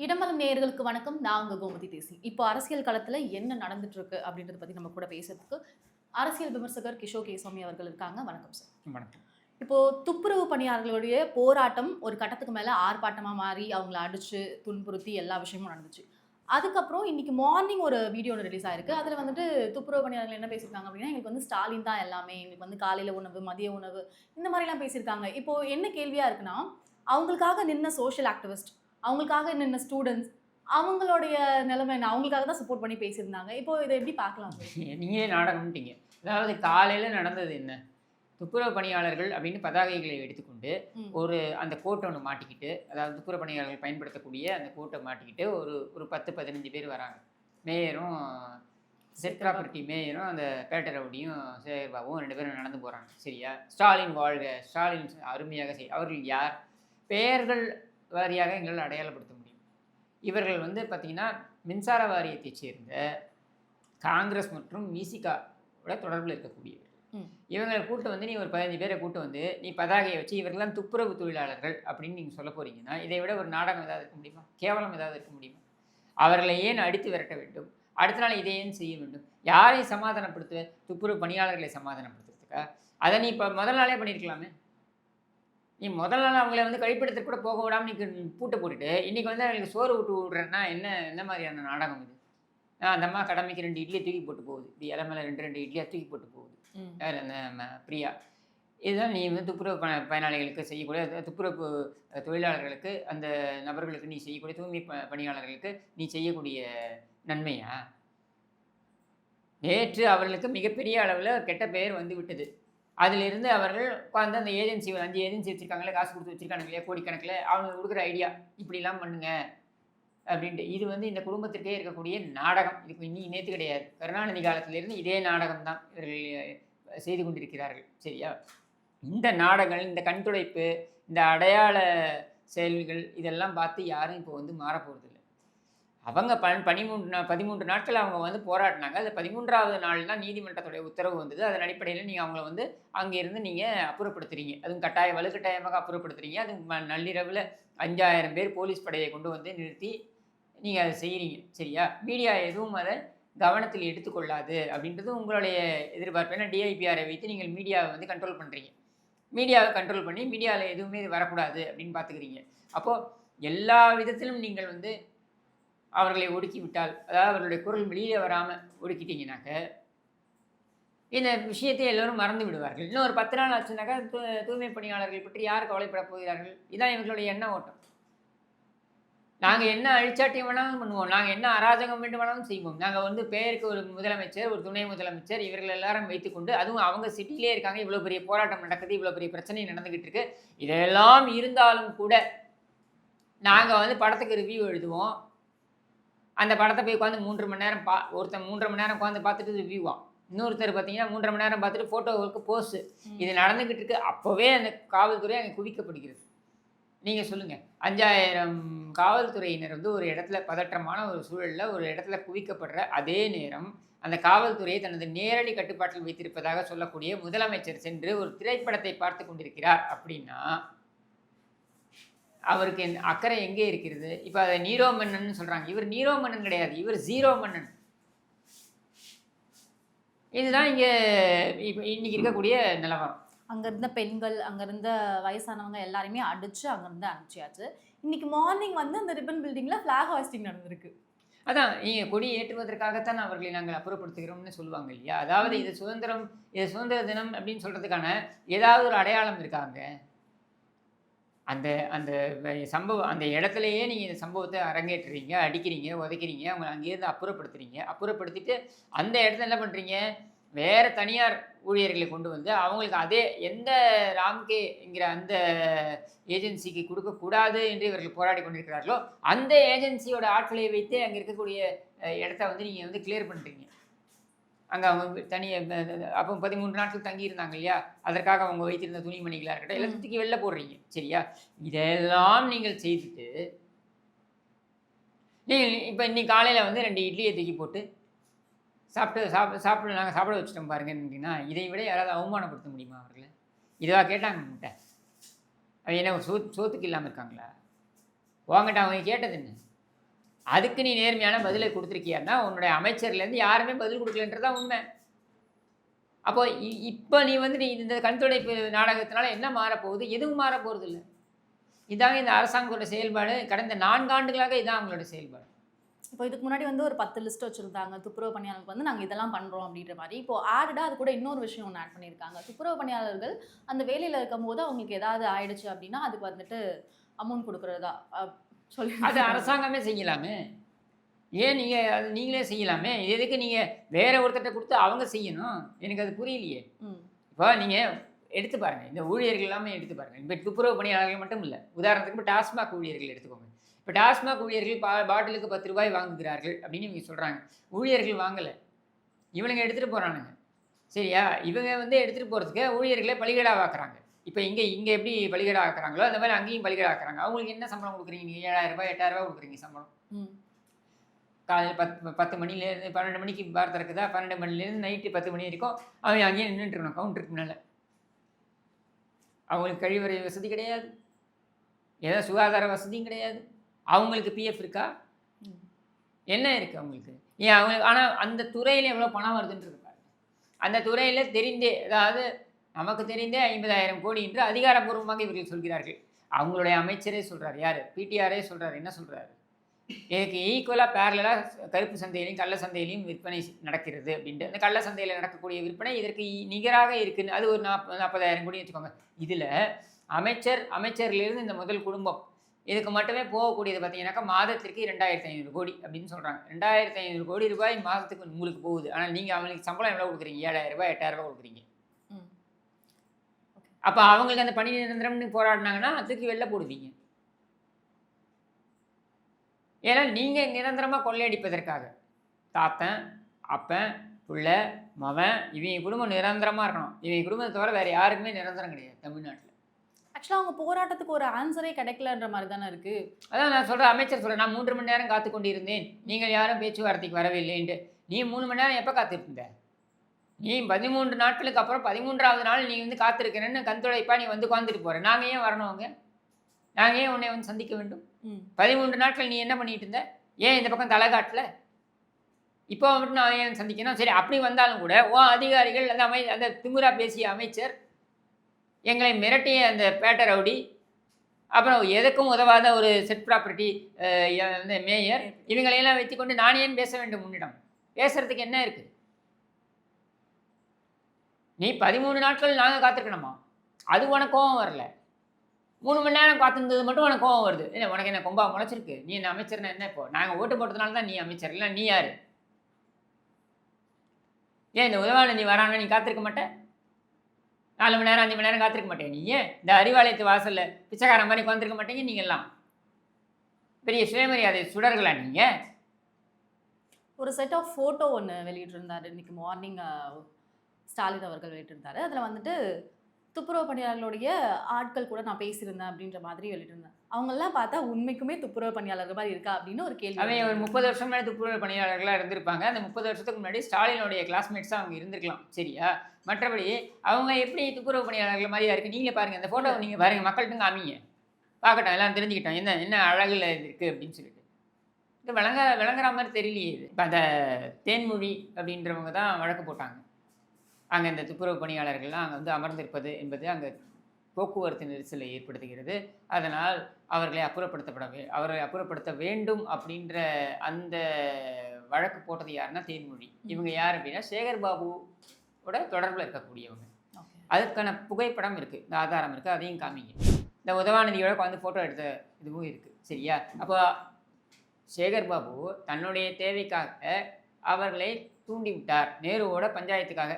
இடமலம் நேயர்களுக்கு வணக்கம். நான் உங்க கோமதி தேசி. இப்போ அரசியல் களத்துல என்ன நடந்துட்டு இருக்கு அப்படின்றத பத்தி நம்ம கூட பேசுறதுக்கு அரசியல் விமர்சகர் கிஷோர் கேசாமி அவர்கள் இருக்காங்க. வணக்கம் சார். வணக்கம். இப்போ துப்புரவு பணியாளர்களுடைய போராட்டம் ஒரு கட்டத்துக்கு மேல ஆர்ப்பாட்டமா மாறி அவங்கள அடிச்சு துன்புறுத்தி எல்லா விஷயமும் நடந்துச்சு. அதுக்கப்புறம் இன்னைக்கு மார்னிங் ஒரு வீடியோ ரிலீஸ் ஆயிருக்கு. அதுல வந்துட்டு துப்புரவு பணியாளர்கள் என்ன பேசியிருக்காங்க அப்படின்னா, எங்களுக்கு வந்து ஸ்டாலின் தான் எல்லாமே. எங்களுக்கு வந்து காலையில உணவு, மதிய உணவு இந்த மாதிரிலாம் பேசியிருக்காங்க. இப்போ என்ன கேள்வியா இருக்குன்னா, அவங்களுக்காக நின்ன சோஷியல் ஆக்டிவிஸ்ட், அவங்களுக்காக நின்ன ஸ்டூடண்ட்ஸ், அவங்களுடைய நிலைமை என்ன? அவங்களுக்காக தான் சப்போர்ட் பண்ணி பேசியிருந்தாங்க. இப்போ இத எப்படி பார்க்கலாம் சார்? நீங்களே நாடகம்ட்டீங்க. அதாவது காலையில நடந்தது என்ன? துப்புரவு பணியாளர்கள் அப்படின்னு பதாகைகளை எடுத்துக்கொண்டு, ம். அந்த கோட் ஒண்ணு மாட்டிக்கிட்டு, அதாவது துப்புரவு பணியாளர்கள் பயன்படுத்தக்கூடிய அந்த கோட்ட மாட்டிக்கிட்டு ஒரு 10, 15 பேர் வராங்க. மேயரும், செட் ப்ராப்பர்ட்டி மேயரும், அந்த பேட்ட ரவுடியும், சேகர் பாபுவும் 2 பேரும் நடந்து போறாங்க. சரியா? ஸ்டாலின் வாழ்க! ஸ்டாலின் அருமையாக அவர்கள் யார்? பெயர்கள் வாரியாக எங்களால் அடையாளப்படுத்த முடியும். இவர்கள் வந்து பார்த்தீங்கன்னா, மின்சார வாரியத்தைச் சேர்ந்த காங்கிரஸ் மற்றும் விசிகாவோட தொடர்பில் இருக்கக்கூடியவர். இவங்களை கூட்டு வந்து நீ ஒரு 15 பேரை கூட்டு வந்து நீ பதாகையை வச்சு இவர்கள்லாம் துப்புரவு தொழிலாளர்கள் அப்படின்னு நீங்கள் சொல்ல போறீங்கன்னா, இதை விட ஒரு நாடகம் ஏதாவது இருக்க முடியுமா? கேவலம் ஏதாவது இருக்க முடியுமா? அவர்களை ஏன் அடித்து விரட்ட வேண்டும்? அடுத்த நாள் இதை ஏன் செய்ய வேண்டும்? யாரை சமாதானப்படுத்துவ? துப்புரவு பணியாளர்களை சமாதானப்படுத்துறதுக்கா? அதை நீ இப்போ முதல் நாளே பண்ணியிருக்கலாமே. நீ முதல் நாள் அவங்கள வந்து கழிப்பிடத்துக்கு கூட போக விடாமல் நீ பூட்டை போட்டுட்டு இன்றைக்கி வந்து அவங்களுக்கு சோறு விட்டு விட்றேன்னா என்ன மாதிரியான நாடகம் இது? அந்த அம்மா கடமைக்கு 2 இட்லியை தூக்கி போட்டு போகுது. இப்படி இலை மேலே 2 இட்லியாக தூக்கி போட்டு போகுது. அந்த பிரியா. இதுதான் நீ வந்து துப்புரவு பயனாளிகளுக்கு செய்யக்கூடிய, துப்புரவு தொழிலாளர்களுக்கு, அந்த நபர்களுக்கு நீ செய்யக்கூடிய தூய்மை பணியாளர்களுக்கு நீ செய்யக்கூடிய நன்மையா? நேற்று அவர்களுக்கு மிகப்பெரிய அளவில் கெட்ட பெயர் வந்து விட்டது. அதிலிருந்து அவர்கள் உட்காந்து அந்த ஏஜென்சி 5 ஏஜென்சி வச்சுருக்காங்களே, காசு கொடுத்து வச்சுருக்காங்க இல்லையா, கோடிக்கணக்கில், அவங்க கொடுக்குற ஐடியா இப்படிலாம் பண்ணுங்க அப்படின்ட்டு. இது வந்து இந்த குடும்பத்திற்கே இருக்கக்கூடிய நாடகம். இதுக்கு இன்னைக்கு நேற்று கிடையாது. கருணாநிதி காலத்திலிருந்து இதே நாடகம் தான் இவர்கள் செய்து கொண்டிருக்கிறார்கள். சரியா? இந்த நாடகங்கள், இந்த கண்துடைப்பு, இந்த அடையாள செயல்கள் இதெல்லாம் பார்த்து யாரும் இப்போ வந்து மாறப்போகிறது இல்லை. அவங்க 13 நாட்கள் அவங்க வந்து போராடினாங்க. அது 13வது நாள் தான் நீதிமன்றத்துடைய உத்தரவு வந்தது. அதன் அடிப்படையில் நீங்கள் அவங்கள வந்து அங்கேருந்து நீங்கள் அப்புறப்படுத்துறீங்க. அதுவும் வலுக்கட்டாயமாக அப்புறப்படுத்துறீங்க. அதுவும் நள்ளிரவில் 5000 பேர் போலீஸ் படையை கொண்டு வந்து நிறுத்தி நீங்கள் அதை செய்கிறீங்க. சரியா? மீடியா எதுவும் அதை கவனத்தில் எடுத்துக்கொள்ளாது அப்படின்றது உங்களுடைய எதிர்பார்ப்பு. ஏன்னா டிஐபிஆரை வைத்து நீங்கள் மீடியாவை வந்து கண்ட்ரோல் பண்ணுறீங்க. மீடியாவை கண்ட்ரோல் பண்ணி மீடியாவில் எதுவுமே வரக்கூடாது அப்படின்னு பார்த்துக்கிறீங்க. அப்போது எல்லா விதத்திலும் நீங்கள் வந்து அவர்களை ஒடுக்கி விட்டால், அதாவது அவர்களுடைய குரல் வெளியே வராமல் ஒடுக்கிட்டீங்கன்னாக்க, இந்த விஷயத்தை எல்லோரும் மறந்து விடுவார்கள். இன்னும் ஒரு 10 நாள் ஆச்சுனாக்கா தூய்மை பணியாளர்கள் பற்றி யார் கவலைப்பட போகிறார்கள்? இதுதான் இவர்களுடைய எண்ண ஓட்டம். நாங்கள் என்ன அழிச்சாட்டியம் வேணாலும் பண்ணுவோம், நாங்கள் என்ன அராஜகம் வேண்டுமானாலும் செய்வோம், நாங்கள் வந்து பெயருக்கு ஒரு முதலமைச்சர், ஒரு துணை முதலமைச்சர், இவர்கள் எல்லாரும் வைத்துக்கொண்டு, அதுவும் அவங்க சிட்டிலே இருக்காங்க, இவ்வளோ பெரிய போராட்டம் நடக்குது, இவ்வளோ பெரிய பிரச்சனை நடந்துக்கிட்டு இருக்கு. இதெல்லாம் இருந்தாலும் கூட நாங்கள் வந்து படத்துக்கு ரிவ்யூ எழுதுவோம். அந்த படத்தை போய் உட்காந்து 3 மணி நேரம் ஒருத்தன் 3 மணி நேரம் உட்காந்து பார்த்துட்டு ரிவ்யூவான். இன்னொருத்தர் பார்த்தீங்கன்னா 3 மணி நேரம் பார்த்துட்டு ஃபோட்டோவுக்கு போஸ்ட். இது நடந்துக்கிட்டு இருக்கு. அப்போவே அந்த காவல்துறை அங்கே குவிக்கப்படுகிறது. நீங்கள் சொல்லுங்கள், 5000 காவல்துறையினர் வந்து ஒரு இடத்துல பதற்றமான ஒரு சூழலில் ஒரு இடத்துல குவிக்கப்படுற அதே நேரம், அந்த காவல்துறையை தனது நேரடி கட்டுப்பாட்டில் வைத்திருப்பதாக சொல்லக்கூடிய முதலமைச்சர் சென்று ஒரு திரைப்படத்தை பார்த்து கொண்டிருக்கிறார் அப்படின்னா, அவருக்கு அக்கறை எங்கே இருக்கிறது? இப்போ அதை நீரோ மன்னன் சொல்கிறாங்க. இவர் நீரோ மன்னன் கிடையாது, இவர் ஜீரோ மன்னன். இதுதான் இங்கே இப்போ இன்னைக்கு இருக்கக்கூடிய நிலவரம். அங்க இருந்த பெண்கள், அங்க இருந்த வயசானவங்க எல்லாருமே அடிச்சு அங்கிருந்து அனுப்பிச்சியாச்சு. இன்னைக்கு மார்னிங் வந்து அந்த ரிப்பன் பில்டிங்ல ஃபிளாக் ஹாய்ஸ்டிங் நடந்திருக்கு. அதான் நீங்கள் கொடி ஏற்றுவதற்காகத்தான் அவர்களை நாங்கள் அப்புறப்படுத்துகிறோம்னு சொல்லுவாங்க இல்லையா? அதாவது இது சுதந்திர தினம் அப்படின்னு சொல்கிறதுக்கான ஏதாவது ஒரு அடையாளம் இருக்காங்க. அந்த அந்த சம்பவம், அந்த இடத்துலையே நீங்கள் இந்த சம்பவத்தை அரங்கேற்றுறீங்க, அடிக்கிறீங்க, உதைக்கிறீங்க, அவங்க அங்கேருந்து அப்புறப்படுத்துறீங்க. அப்புறப்படுத்திட்டு அந்த இடத்துல என்ன பண்ணுறீங்க? வேறு தனியார் ஊழியர்களை கொண்டு வந்து அவங்களுக்கு அதே எந்த ராம்கேங்கிற அந்த ஏஜென்சிக்கு கொடுக்கக்கூடாது என்று இவர்கள் போராடி கொண்டிருக்கிறார்களோ அந்த ஏஜென்சியோட ஆட்களை வைத்து அங்கே இருக்கக்கூடிய இடத்த வந்து நீங்கள் வந்து கிளியர் பண்ணுறீங்க. அங்கே அவங்க அப்போ 13 நாட்கள் தங்கியிருந்தாங்க இல்லையா, அதற்காக அவங்க வைத்திருந்த துணிமணிகளாக இருக்கட்டும் எல்லாம் தூக்கி வெளில போடுறீங்க. சரியா? இதெல்லாம் நீங்கள் செய்துட்டு நீங்கள் இப்போ இன்னைக்கு காலையில் வந்து 2 இட்லியை தூக்கி போட்டு நாங்கள் சாப்பிட வச்சுட்டோம் பாருங்கன்னா, இதை விட யாராவது அவமானப்படுத்த முடியுமா அவர்களை? இதுவாக கேட்டாங்க உங்கள்கிட்ட? அவங்க என்ன சோத்துக்கு இல்லாமல் இருக்காங்களா? உங்ககிட்ட அவங்க கேட்டது என்ன? அதுக்கு நீ நேர்மையான பதிலை கொடுத்துருக்கியான்னா உன்னுடைய அமைச்சர்லேருந்து யாருமே பதில் கொடுக்கலன்றதான் உண்மை. அப்போ இப்போ நீ வந்து நீ இந்த கண் துடைப்பு நாடகத்தினால என்ன மாறப்போகுது? எதுவும் மாறப்போகிறது இல்லை. இதாங்க இந்த அரசாங்கத்தோட செயல்பாடு. கடந்த 4 ஆண்டுகளாக இதான் அவங்களோட செயல்பாடு. இப்போ இதுக்கு முன்னாடி வந்து ஒரு 10 லிஸ்ட் வச்சிருந்தாங்க. துப்புரவு பணியாளர்களுக்கு வந்து நாங்க இதெல்லாம் பண்றோம் அப்படின்ற மாரி. இப்போ ஆடடா அது கூட இன்னொரு விஷயம் ஒண்ணு ஆட் பண்ணியிருக்காங்க. துப்புரவு பணியாளர்கள் அந்த வேலையில இருக்கும்போது அவங்களுக்கு ஏதாவது ஆயிடுச்சு அப்படின்னா, அதுக்கு வந்துட்டு அமௌண்ட் குடுக்குறதா சொல்லி அது அரசாங்கமே செய்யலாமே. ஏன் அது நீங்களே செய்யலாமே. இது எதுக்கு நீங்கள் வேற ஒருத்தர்கிட்ட கொடுத்து அவங்க செய்யணும்? எனக்கு அது புரியலையே. இப்போ நீங்கள் எடுத்து பாருங்கள், இந்த ஊழியர்கள் எல்லாமே எடுத்து பாருங்கள். இப்போ துப்புரவு பணியாளர்கள் மட்டும் இல்லை, உதாரணத்துக்கு இப்போ டாஸ்மாக் ஊழியர்கள் எடுத்துக்கோங்க. இப்போ டாஸ்மாக் ஊழியர்கள் பாட்டிலுக்கு 10 ரூபாய் வாங்குகிறார்கள் அப்படின்னு இவங்க சொல்கிறாங்க. ஊழியர்கள் வாங்கலை, இவனுங்க எடுத்துகிட்டு போகிறானுங்க. சரியா? இவங்க வந்து எடுத்துகிட்டு போகிறதுக்கு ஊழியர்களை பலிகடாவாக்குறாங்க. இப்போ இங்கே எப்படி பலிகடா ஆக்குறாங்களோ அந்த மாதிரி அங்கேயும் பலிகடா ஆக்குறாங்க. அவங்களுக்கு என்ன சம்பளம் கொடுக்குறீங்க? நீங்கள் 7,000 ரூபாய் 8,000 ரூபாய் கொடுக்குறீங்க சம்பளம். காலையில் 10 மணிலேருந்து 12 மணிக்கு பார் திறக்குதா, 12 மணிலேருந்து நைட்டு 10 மணி வரைக்கும் அவன் அங்கேயே நின்றுட்டுருக்கணும் கவுண்டருக்கு முன்னால். அவங்களுக்கு கழிவறை வசதி கிடையாது, ஏதோ சுகாதார வசதியும் கிடையாது. அவங்களுக்கு பிஎஃப் இருக்கா? என்ன இருக்குது அவங்களுக்கு? ஏன் அவங்களுக்கு? ஆனால் அந்த துறையில் எவ்வளோ பணம் வருதுன்றது பாருங்க. அந்த துறையில் தெரிந்தே, அதாவது நமக்கு தெரிந்தே 50,000 கோடி என்று அதிகாரப்பூர்வமாக இவர்கள் சொல்கிறார்கள். அவங்களுடைய அமைச்சரே சொல்கிறார். யார்? பிடிஆரே சொல்கிறார். என்ன சொல்கிறாரு? இதுக்கு ஈக்குவலாக பேரலாக கருப்பு சந்தையிலையும் கள்ள சந்தையிலையும் விற்பனை நடக்கிறது அப்படின்ட்டு. அந்த கள்ள சந்தையில் நடக்கக்கூடிய விற்பனை இதற்கு நிகராக இருக்குன்னு அது ஒரு 40,000 கோடி வச்சுக்கோங்க. இதில் அமைச்சர்லேருந்து இந்த முதல் குடும்பம் இதுக்கு மட்டுமே போகக்கூடியது பார்த்தீங்கன்னாக்கா மாதத்திற்கு 2,500 கோடி அப்படின்னு சொல்கிறாங்க. 2,500 கோடி ரூபாய் மாதத்துக்கு உங்களுக்கு போகுது. ஆனால் நீங்கள் அவங்களுக்கு சம்பளம் எவ்வளோ கொடுக்குறீங்க? 7,000 ரூபாய் 8,000 ரூபாய் கொடுக்குறீங்க. அப்போ அவங்களுக்கு அந்த பணி நிரந்தரம்னு போராடினாங்கன்னா தூக்கி வெளில போடுவீங்க. ஏன்னா நீங்கள் நிரந்தரமாக கொள்ளையடிப்பதற்காக தாத்தன், அப்பன், பிள்ளை, மவன் இவங்க குடும்பம் நிரந்தரமாக இருக்கணும். இவங்க குடும்பத்தை தவிர வேறு யாருக்குமே நிரந்தரம் கிடையாது தமிழ்நாட்டில். ஆக்சுவலாக அவங்க போராட்டத்துக்கு ஒரு ஆன்சரே கிடைக்கலன்ற மாதிரி தானே இருக்குது. அதான் நான் சொல்கிறேன், அமைச்சர் சொல்கிறேன், நான் 3 மணி நேரம் காத்து கொண்டு இருந்தேன், நீங்கள் யாரும் பேச்சுவார்த்தைக்கு வரவில்லைன்ட்டு. நீ 3 மணி நேரம் எப்போ காத்திருந்த? நீ 13 நாட்களுக்கு அப்புறம் 13வது நாள் நீ வந்து காத்திருக்கிறேன்னு கண் துடைப்பா நீ வந்து உட்காந்துட்டு போகிற. நாங்கள் ஏன் வரணும்? அவங்க நாங்கள் ஏன் உன்னை வந்து சந்திக்க வேண்டும்? 13 நாட்கள் நீ என்ன பண்ணிட்டு இருந்த? ஏன் இந்த பக்கம் தலை காட்டல? இப்போ மட்டும் நான் ஏன் சந்திக்கணும்? சரி, அப்படி வந்தாலும் கூட அதிகாரிகள் அந்த திமுறா பேசிய அமைச்சர், எங்களை மிரட்டிய அந்த பேட்டை ரவுடி, அப்புறம் எதுக்கும் உதவாத ஒரு செட் ப்ராப்பர்ட்டி அந்த மேயர், இவங்களையெல்லாம் வைத்துக்கொண்டு நான் ஏன் பேச வேண்டும்? உன்னிடம் பேசுறதுக்கு என்ன இருக்குது? நீ 13 நாட்கள் நாங்கள் காத்திருக்கணுமா? அது உனக்கு கோவம் வரல. 3 மணி நேரம் காத்திருந்தது மட்டும் உனக்கு கோவம் வருது. இல்லை, உனக்கு என்ன கொம்பா முளைச்சிருக்கு? நீ என்ன அமைச்சர்னா என்ன? இப்போ நாங்கள் ஓட்டு போட்டதுனால தான் நீ அமைச்சர், இல்லை நீ யார்? ஏன் இந்த உதவாநிதி வரானா நீ காத்திருக்க மாட்டேன்? 4 மணி நேரம் 5 மணி நேரம் காத்திருக்க மாட்டேன்? நீ ஏன் இந்த அறிவாலயத்து வாசலில் பிச்சைக்காரன் மாதிரி உட்காந்துருக்க மாட்டேங்க? நீங்கள் எல்லாம் பெரிய சுயமரியாதை சுடர்களா? நீங்கள் ஒரு செட் ஆஃப் ஃபோட்டோ ஒன்று வெளியிட்டிருந்தார் இன்னைக்கு மார்னிங். ஸ்டாலின் அவர்கள் வெளியிட்டிருந்தாரு. அதில் வந்துட்டு துப்புரவு பணியாளர்களுடைய ஆட்கள் கூட நான் பேசியிருந்தேன் அப்படின்ற மாதிரி வெளியிட்டிருந்தேன். அவங்கெல்லாம் பார்த்தா உண்மைக்குமே துப்புரவு பணியாளர்கள் மாதிரி இருக்கா அப்படின்னு ஒரு கேள்வி. அவன் ஒரு 30 வருஷம் முன்னாடி துப்புரவு பணியாளர்களாக இருந்திருப்பாங்க. அந்த 30 வருஷத்துக்கு முன்னாடி ஸ்டாலினுடைய கிளாஸ்மேட்ஸாக அவங்க இருந்திருக்கலாம். சரியா? மற்றபடி அவங்க எப்படி துப்புரவு பணியாளர்கள் மாதிரியா இருக்குது? நீங்களே பாருங்கள், அந்த ஃபோட்டோ நீங்கள் பாருங்கள், மக்கள்கிட்ட காமிங்க, பார்க்கட்டும், எல்லாம் தெரிஞ்சுக்கிட்டோம் என்ன அழகில் இருக்குது அப்படின்னு சொல்லிட்டு. இது விளங்குற மாதிரி தெரியலையே. இது இப்போ அந்த தேன்மொழி அப்படின்றவங்க தான் வழக்கு போட்டாங்க. அங்கே இந்த துப்புரவு பணியாளர்கள்லாம் அங்கே வந்து அமர்ந்திருப்பது என்பது அங்கே போக்குவரத்து நெரிசலை ஏற்படுத்துகிறது. அதனால் அவர்களை அப்புறப்படுத்த வேண்டும் அப்படின்ற அந்த வழக்கு போட்டது யாருன்னா தேன்மொழி. இவங்க யார் அப்படின்னா சேகர் பாபுவோட தொடர்பில் இருக்கக்கூடியவங்க. அதுக்கான புகைப்படம் இருக்குது, இந்த ஆதாரம் இருக்குது, அதையும் காமிங்க. இந்த உதவாநிதியோட வந்து ஃபோட்டோ எடுத்த இதுவும் இருக்குது. சரியா? அப்போ சேகர் பாபு தன்னுடைய தேவைக்காக அவர்களை தூண்டிவிட்டார், நேருவோட பஞ்சாயத்துக்காக.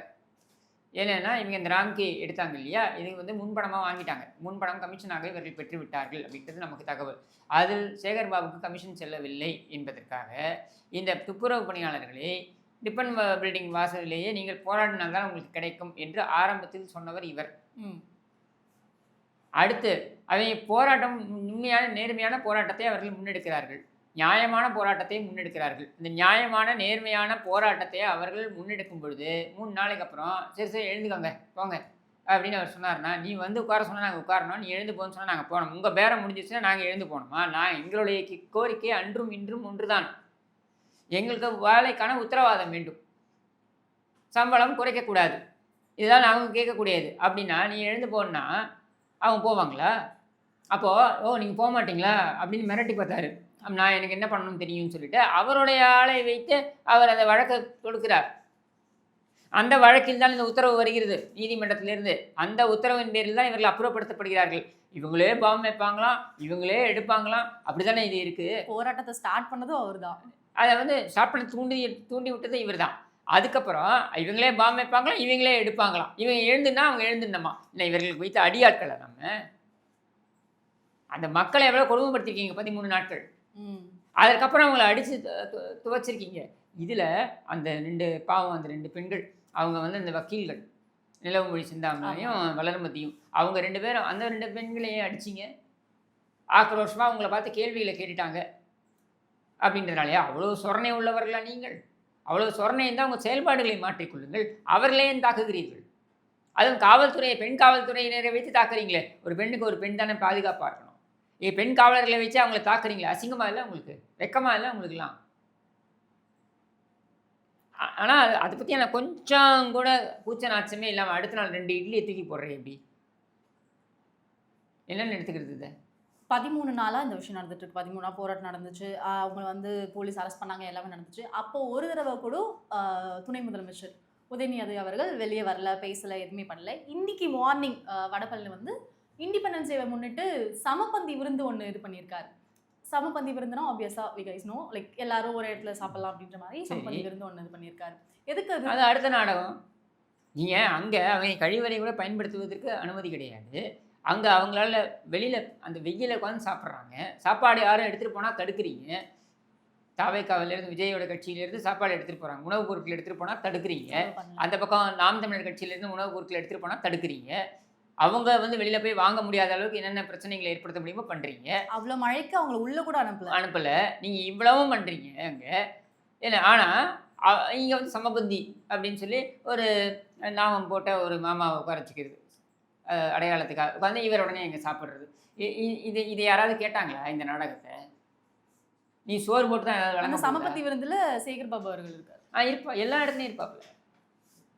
ஏன்னா இவங்க இந்த ராம்கே எடுத்தாங்க இல்லையா, இது வந்து முன்பணமாக வாங்கிட்டாங்க, முன்பணம் கமிஷனாக இவர்கள் பெற்று விட்டார்கள் அப்படின்றது நமக்கு தகவல். அதில் சேகர் பாபுக்கு கமிஷன் செல்லவில்லை என்பதற்காக இந்த துப்புரவு பணியாளர்களை டிபன் பில்டிங் வாசலிலேயே நீங்கள் போராடினால்தான் உங்களுக்கு கிடைக்கும் என்று ஆரம்பத்தில் சொன்னவர் இவர். அடுத்து அவங்க போராட்டம், உண்மையான நேர்மையான போராட்டத்தை அவர்கள் முன்னெடுக்கிறார்கள், நியாயமான போராட்டத்தை முன்னெடுக்கிறார்கள். இந்த நியாயமான நேர்மையான போராட்டத்தை அவர்கள் முன்னெடுக்கும் பொழுது 3 நாளைக்கு அப்புறம் சரி எழுந்துக்கோங்க போங்க அப்படின்னு அவர் சொன்னார்னா, நீ வந்து உட்கார சொன்னா நாங்க உட்காரணும். நீ எழுந்து போன்னு சொன்னா நாங்க போனோம். உங்க பேரம் முடிஞ்சிருச்சுன்னா நாங்க எழுந்து போணுமா? எங்களுடைய கோரிக்கை அன்றும் இன்றும் ஒன்றுதான். எங்களுக்கு வேலைக்கான உத்தரவாதம் வேண்டும். சம்பளம் குறைக்கக்கூடாது. இதுதான் அவங்க கேட்கக்கூடியது. அப்படின்னா நீ எழுந்து போன்னா அவங்க போவாங்களா? அப்போ ஓ நீங்க போமாட்டீங்களா? அப்படின்னு மிரட்டி பார்த்தாரு. நான் எனக்கு என்ன பண்ணணும்னு தெரியும்னு சொல்லிட்டு அவருடைய ஆளை வைத்து அவர் அந்த வழக்க தொடுக்கிறார். அந்த வழக்கில் தான் இந்த உத்தரவு வருகிறது நீதிமன்றத்திலிருந்து. அந்த உத்தரவின் பேரில் தான் இவர்கள் அப்புறப்படுத்தப்படுகிறார்கள். இவங்களே பாம் வைப்பாங்களாம், இவங்களே எடுப்பாங்களாம். அப்படிதானே இது இருக்கு. போராட்டத்தை ஸ்டார்ட் பண்ணதும் அவர்தான். அதை வந்து ஸ்டார்ட் பண்ண தூண்டி விட்டது இவர்தான். அதுக்கப்புறம் இவங்களே பாம் வைப்பாங்களாம், இவங்களே எடுப்பாங்களாம். இவங்க எழுந்துன்னா அவங்க எழுந்துடணுமா? இல்லை இவர்களுக்கு வைத்த அடியாட்களை நம்ம அந்த மக்களை எவ்வளோ கொடுமைப்படுத்திருக்கீங்க 13 நாட்கள். அதற்கப்புறம் அவங்கள அடித்து துவைச்சிருக்கீங்க. இதில் அந்த 2 பெண்கள் அவங்க வந்து அந்த வக்கீல்கள் நிலவுமொழி சிந்தாமணியும் வளர்மதியும் அவங்க 2 பேரும் அந்த 2 பெண்களையே அடிச்சிங்க. ஆக்ரோஷமாக அவங்கள பார்த்து கேள்விகளை கேட்டுட்டாங்க. அப்படின்றதுனாலே அவ்வளோ சொரணை உள்ளவர்களா நீங்கள்? அவ்வளோ சொரணை இருந்தால் உங்கள் செயல்பாடுகளை மாற்றிக்கொள்ளுங்கள். அவர்களையும் தாக்குகிறீர்கள். அதுவும் காவல்துறையை பெண் காவல்துறையினரை வைத்து தாக்குறீங்களே. ஒரு பெண்ணுக்கு ஒரு பெண் தானே பாதுகாப்பாக இருக்கணும். பெண் காவலர்களை வச்சு அவங்கள தாக்குறீங்களே. அசிங்கமாக இல்லை உங்களுக்கு? வெக்கமாக இல்லை உங்களுக்குலாம்? ஆனால் அதை பற்றி எனக்கு கொஞ்சம் கூட கூச்ச நாச்சமே இல்லாமல் அடுத்த நாள் 2 இட்லியை தூக்கி போடுறேன். எப்படி என்னென்னு எடுத்துக்கிறது? இதை 13 நாளா இந்த விஷயம் நடந்துட்டு இருக்கு. 13 நாள் போராட்டம் நடந்துச்சு. அவங்க வந்து போலீஸ் அரெஸ்ட் பண்ணாங்க. எல்லாமே நடந்துச்சு. அப்போ ஒரு தடவை கூட துணை முதலமைச்சர் உதயநிதி அவர்கள் வெளியே வரல, பேசல, எதுவுமே பண்ணல. இன்னைக்கு மார்னிங் வடபழனியில் வந்து இண்டிபெண்டன்ஸ் டேவை முன்னிட்டு சமபந்தி விருந்து ஒன்று இது பண்ணியிருக்காரு. சமபந்தி விருந்துனா ஆப்வியஸா வி கைஸ் நோ, லைக் எல்லாரும் ஒரு இடத்துல சாப்பிடலாம் அப்படின்ற மாதிரி சமபந்தி விருந்து ஒன்று இது பண்ணியிருக்காரு. எதுக்கு அது அடுத்த நாடகம். நீங்கள் அங்கே அவங்க கழிவறை கூட பயன்படுத்துவதற்கு அனுமதி கிடையாது. அங்கே அவங்களால வெளியில் அந்த வெயில உட்காந்து சாப்பிட்றாங்க. சாப்பாடு யாரும் எடுத்துகிட்டு போனால் தடுக்கிறீங்க. தாவேக்காவிலேருந்து விஜயோட கட்சியிலேருந்து சாப்பாடு எடுத்துகிட்டு போகிறாங்க. உணவுப் பொருட்கள் எடுத்துகிட்டு போனால் தடுக்கிறீங்க. அந்த பக்கம் நாம் தமிழர் கட்சியிலேருந்து உணவுப் பொருட்கள் எடுத்துகிட்டு போனால் தடுக்கிறீங்க. அவங்க வந்து வெளியில் போய் வாங்க முடியாத அளவுக்கு என்னென்ன பிரச்சனைகளை ஏற்படுத்த முடியுமோ பண்ணுறீங்க. அவ்வளோ மழைக்கு அவங்கள உள்ளே கூட அனுப்பலை. நீங்கள் இவ்வளவும் பண்ணுறீங்க அங்கே இல்லை. ஆனால் இங்கே வந்து சமபந்தி அப்படின்னு சொல்லி ஒரு நாமம் போட்ட ஒரு மாமாவை உட்காரச்சிக்கிறது அடையாளத்துக்காக உட்காந்து இவர் உடனே இங்கே சாப்பிட்றது. இதை யாராவது கேட்டாங்களா இந்த நாடகத்தை? நீ சோறு போட்டு தான் ஏதாவது வழங்க. சமபந்தி விருந்தில் சேகர் பாபு அவர்கள் இருக்கார். இருப்பா, எல்லா இடத்துலையும் இருப்பாப்புல.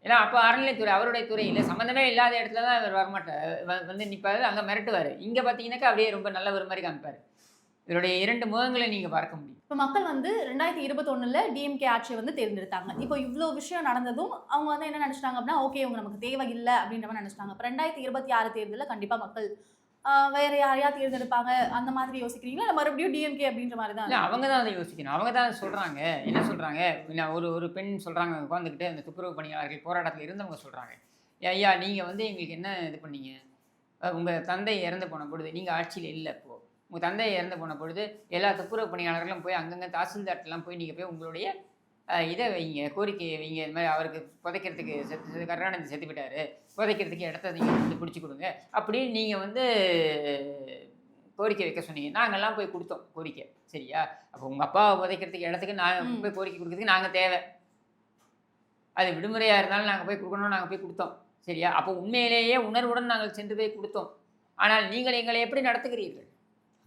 ஏன்னா அப்போ அறநிலைத்துறை அவருடைய துறை இல்லை, சம்மந்தமே இல்லாத இடத்துல தான் இவர் வரமாட்டார். வந்து நிற்பார், அங்கே மிரட்டுவார். இங்கே பார்த்தீங்கன்னாக்கா அப்படியே ரொம்ப நல்ல ஒரு மாதிரி காமிப்பார். இவருடைய 2 முகங்களை நீங்கள் பார்க்க முடியும். இப்போ மக்கள் வந்து 2021 டிஎம்கே ஆட்சியை வந்து தேர்ந்தெடுத்தாங்க. இப்போ இவ்வளோ விஷயம் நடந்ததும் அவங்க வந்து என்ன நினச்சிட்டாங்க அப்படின்னா, ஓகே இவங்க நமக்கு தேவையில்லை அப்படின்ற மாதிரி நினச்சிட்டாங்க. இப்போ 2026 தேர்தலில் கண்டிப்பாக மக்கள் வேறு யாரையா தேர்ந்தெடுப்பாங்க அந்த மாதிரி யோசிக்கிறீங்களா? இல்லை மறுபடியும் டிஎம்கே அப்படின்ற மாதிரி தான்? இல்லை, அவங்க தான் அதை யோசிக்கணும். அவங்க தான் சொல்கிறாங்க. என்ன சொல்கிறாங்க? ஒரு பெண் சொல்கிறாங்க, உட்காந்துக்கிட்டு அந்த துப்புரவு பணியாளர்கள் போராட்டத்தில் இருந்தவங்க சொல்கிறாங்க, ஐயா நீங்கள் வந்து எங்களுக்கு என்ன இது பண்ணீங்க? உங்கள் தந்தை இறந்து போன பொழுது நீங்கள் ஆட்சியில் இல்லை. இப்போது உங்கள் தந்தை இறந்து போன பொழுது எல்லா துப்புரவு பணியாளர்களும் போய் அங்கங்கே தாசில்தார்ட்டெல்லாம் போய் நீங்கள் போய் உங்களுடைய இதை வைங்க, கோரிக்கையை வைங்க. இது மாதிரி அவருக்கு புதைக்கிறதுக்கு கருணாநிதி செத்து போயிட்டாரு, புதைக்கிறதுக்கு இடத்த நீங்கள் வந்து பிடிச்சி கொடுங்க அப்படின்னு நீங்கள் வந்து கோரிக்கை வைக்க சொன்னீங்க. நாங்கள்லாம் போய் கொடுத்தோம் கோரிக்கை. சரியா? அப்போ உங்கள் அப்பாவை புதைக்கிறதுக்கு இடத்துக்கு நாங்கள் போய் கோரிக்கை கொடுக்கறதுக்கு நாங்கள் தேவை. அது விடுமுறையாக இருந்தாலும் நாங்கள் போய் கொடுக்கணும், நாங்கள் போய் கொடுத்தோம். சரியா? அப்போ உண்மையிலேயே உணர்வுடன் நாங்கள் சென்று போய் கொடுத்தோம். ஆனால் நீங்கள் எங்களை எப்படி நடத்துகிறீர்கள்?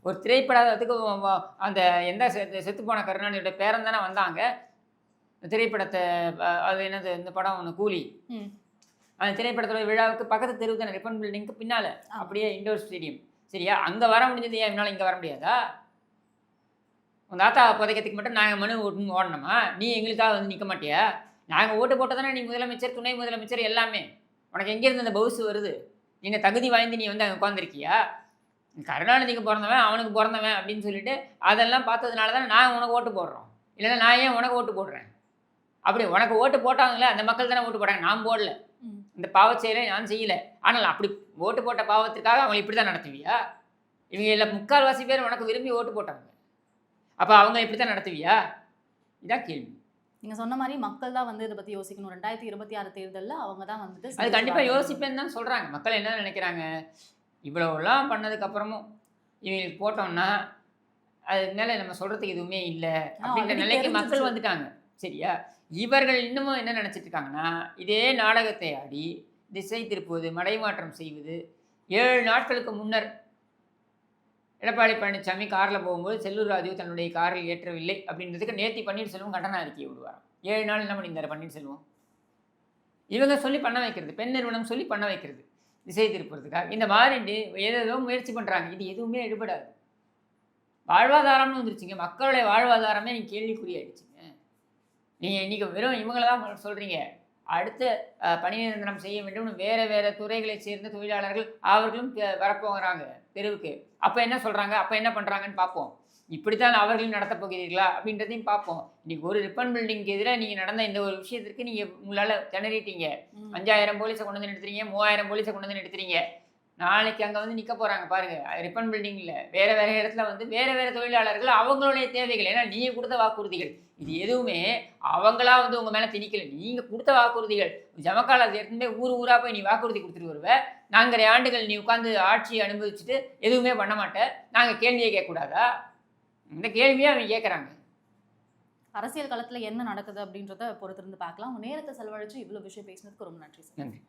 ஒரு திரைப்படத்துக்கு அந்த எந்த செத்து போன கருணாநிதியோட பேரன் தானே வந்தாங்க திரைப்படத்தை. அது என்னது இந்த படம் ஒன்று கூலி, அந்த திரைப்படத்தோட விழாவுக்கு பக்கத்து தெருவு தானே, ரிப்பன் பில்டிங்க்கு பின்னால் அப்படியே இண்டோர் ஸ்டேடியம். சரியா? அங்கே வர முடிஞ்சது, ஏன் என்னால் இங்கே வர முடியாதா? உங்கள் தாத்தா புதைக்கிறதுக்கு மட்டும் நாங்கள் மனு ஓடணுமா? நீ எங்களுக்காக வந்து நிற்க மாட்டியா? நாங்கள் ஓட்டு போட்டதானே நீ முதலமைச்சர், துணை முதலமைச்சர் எல்லாமே. உனக்கு எங்கேருந்து அந்த பவுசு வருது? நீங்கள் தகுதி வாய்ந்து நீ வந்து அங்கே உட்காந்துருக்கியா? கருணாநிதிக்கு பிறந்தவன் அவனுக்கு பிறந்தவன் அப்படின்னு சொல்லிட்டு அதெல்லாம் பார்த்ததுனால தானே நான் உனக்கு ஓட்டு போடுறோம். இல்லைன்னா நான் ஏன் உனக்கு ஓட்டு போடுறேன்? அப்படி உனக்கு ஓட்டு போட்டாங்களே அந்த மக்கள் தானே ஓட்டு போட்டாங்க, நான் போடல. இந்த பாவச் செயலை நான் செய்யலை. ஆனால் அப்படி ஓட்டு போட்ட பாவத்திற்காக அவங்களை இப்படி தான் நடத்துவியா? இவங்க இல்லை முக்கால்வாசி பேர் உனக்கு விரும்பி ஓட்டு போட்டாங்க. அப்போ அவங்க இப்படி தான் நடத்துவியா? இதான் கேள்வி. நீங்கள் சொன்ன மாதிரி மக்கள் தான் வந்து இதை பற்றி யோசிக்கணும். 2026 தேர்தலில் அவங்க தான் வந்துட்டு அது கண்டிப்பாக யோசிப்பேன்னு தான் சொல்கிறாங்க. மக்கள் என்ன நினைக்கிறாங்க? இவ்வளோலாம் பண்ணதுக்கப்புறமும் இவங்களுக்கு போட்டோம்னா அதுக்கு மேலே நம்ம சொல்கிறதுக்கு எதுவுமே இல்லை அப்படின்ற நிலைக்கு மக்கள் வந்துட்டாங்க. சரியா? இவர்கள் இன்னமும் என்ன நினச்சிட்டு இருக்காங்கன்னா, இதே நாடகத்தை ஆடி திசை திருப்புவது, மடைமாற்றம் செய்வது. 7 நாட்களுக்கு முன்னர் எடப்பாடி பழனிசாமி காரில் போகும்போது செல்லூர் ராஜு தன்னுடைய காரில் ஏற்றவில்லை அப்படின்றதுக்கு நேத்தி பன்னீர்செல்வம் கண்டன அறிக்கையை விடுவாராம். 7 நாள் என்ன பண்ணியிருந்தார் பன்னீர்செல்வம்? இவங்க சொல்லி பண்ண வைக்கிறது, பெண் நிறுவனம் சொல்லி பண்ண வைக்கிறது, திசை திருப்புறதுக்காக. இந்த மாதிரி ஏதேதோ முயற்சி பண்ணுறாங்க. இது எதுவுமே எடுபடாது. வாழ்வாதாரம்னு வந்துருச்சுங்க. மக்களுடைய வாழ்வாதாரமே நீங்கள் கேள்விக்குறியாயிடுச்சுங்க. நீங்கள் இன்றைக்கி வெறும் இவங்கள தான் சொல்கிறீங்க. அடுத்த பணி நிரந்தரம் செய்ய வேண்டும்னு வேறு துறைகளை சேர்ந்த தொழிலாளர்கள் அவர்களும் வரப்போகிறாங்க தெருவுக்கு. அப்போ என்ன சொல்கிறாங்க, அப்போ என்ன பண்ணுறாங்கன்னு பார்ப்போம். இப்படித்தான் அவர்களும் நடத்தப் போகிறீர்களா அப்படின்றதையும் பார்ப்போம். இன்றைக்கி ஒரு ரிப்பன் பில்டிங்க்கு எதிராக நீங்கள் நடந்த இந்த ஒரு விஷயத்திற்கு நீங்கள் உங்களால் திணறிட்டீங்க. 5000 போலீஸை கொண்டு வந்து நிறுத்துறீங்க, 3000 போலீஸை கொண்டு வந்து நிறுத்துறீங்க. நாளைக்கு அங்கே வந்து நிற்க போகிறாங்க பாருங்கள். ரிப்பன் பில்டிங்கில் வேறு இடத்துல வந்து வேறு தொழிலாளர்கள் அவங்களுடைய தேவைகள், ஏன்னா நீங்கள் கொடுத்த வாக்குறுதிகள் இது எதுவுமே அவங்களா வந்து உங்கள் மேலே திணிக்கல. நீங்கள் கொடுத்த வாக்குறுதிகள் ஜமக்கால ஏற்கனவே ஊராக போய் நீ வாக்குறுதி கொடுத்துட்டு வருவ. 4.5 ஆண்டுகள் நீ உட்காந்து ஆட்சியை அனுபவிச்சுட்டு எதுவுமே பண்ண மாட்டேன், நாங்கள் கேள்வியே கேட்கக்கூடாதா? இந்த கேள்வியை அவங்க கேட்குறாங்க. அரசியல் களத்தில் என்ன நடக்குது அப்படின்றத பொறுத்திருந்து பார்க்கலாம். உங்கள் நேரத்தை செலவழிச்சு இவ்வளோ விஷயம் பேசினதுக்கு ரொம்ப நன்றி சார். நன்றி.